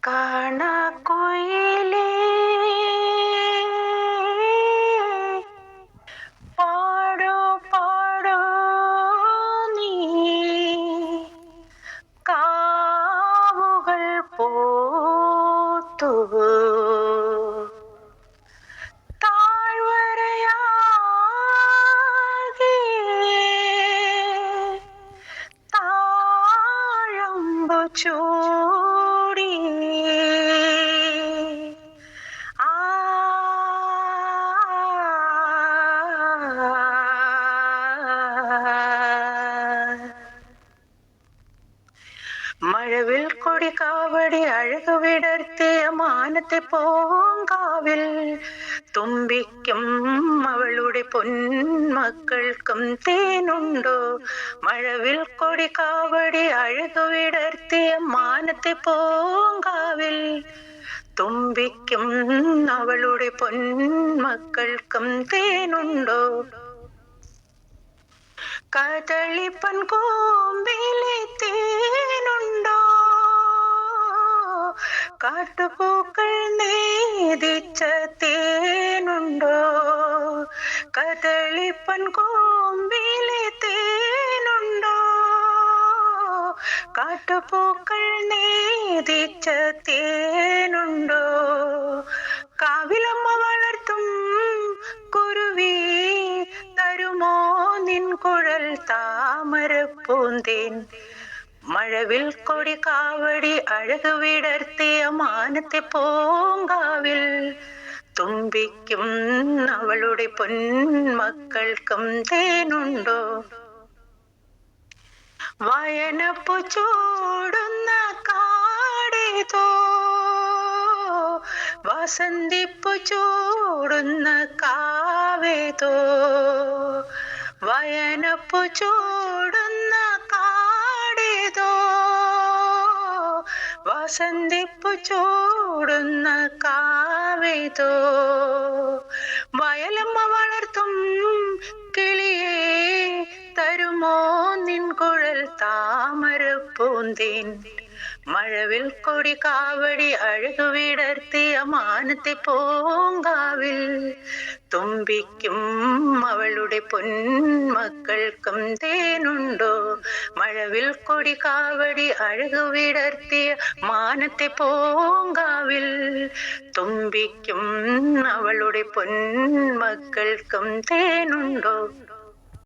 കാണാക്കുയിലേ പാടോ പാടോ നീ കാവുകൾ പോത്തു താഴ്വരയാകെ താഴമ്പു ചൂടി മഴവിൽ കൊടി കാവടി അഴകു വിടർത്തിയ മാനത്തെ പൂങ്കാവിൽ തുമ്പിക്കും അവളുടെ പൊന്മക്കൾക്കും തേനുണ്ടോ? മഴവിൽ കൊടി കാവടി അഴകു വിടർത്തിയ മാനത്തെ പൂങ്കാവിൽ തുമ്പിക്കും അവളുടെ പൊന്മക്കൾക്കും തേനുണ്ടോ? കദളിപ്പൻ കൂമ്പിലെ തേനുണ്ടോ? കാട്ടുപൂക്കൾ നേദിച്ച തേനുണ്ടോ? കദളിപ്പൻ കൂമ്പിലെ തേനുണ്ടോ? കാട്ടുപൂക്കൾ നേദിച്ച തേനുണ്ടോ? കാവിലമ്മ വളർത്തും കുരുവി തരുമോ നിൻ കുഴൽ താമരപ്പൂന്തേൻ? മഴവിൽ കൊടി കാവടി അഴകു വിടർത്തിയ മാനത്തെ പൂങ്കാവിൽ തുമ്പിക്കും അവളുടെ പൊന്മക്കൾക്കും തേനുണ്ടോ? വയനപ്പു ചൂടുന്ന കാടേതോ, വസന്തിപ്പു ചൂടുന്ന കാവേതോ. വയനപ്പു ചൂടുന്ന കാടേതോ, വസന്തിപ്പു ചൂടുന്ന കാവേതോ. വയലമ്മ വളർത്തും കിളിയേ തരുമോ നിൻ കുഴൽ താമരപ്പൂന്തേൻ? മഴവിൽ കൊടി കാവടി അഴകു വിടർത്തിയ മാനത്തെ പൂങ്കാവിൽ തുമ്പിക്കും അവളുടെ പൊന്മക്കൾക്കും തേനുണ്ടോ? മഴവിൽ കൊടി കാവടി അഴകു വിടർത്തിയ മാനത്തെ പൂങ്കാവിൽ തുമ്പിക്കും അവളുടെ പൊന്മക്കൾക്കും തേനുണ്ടോ?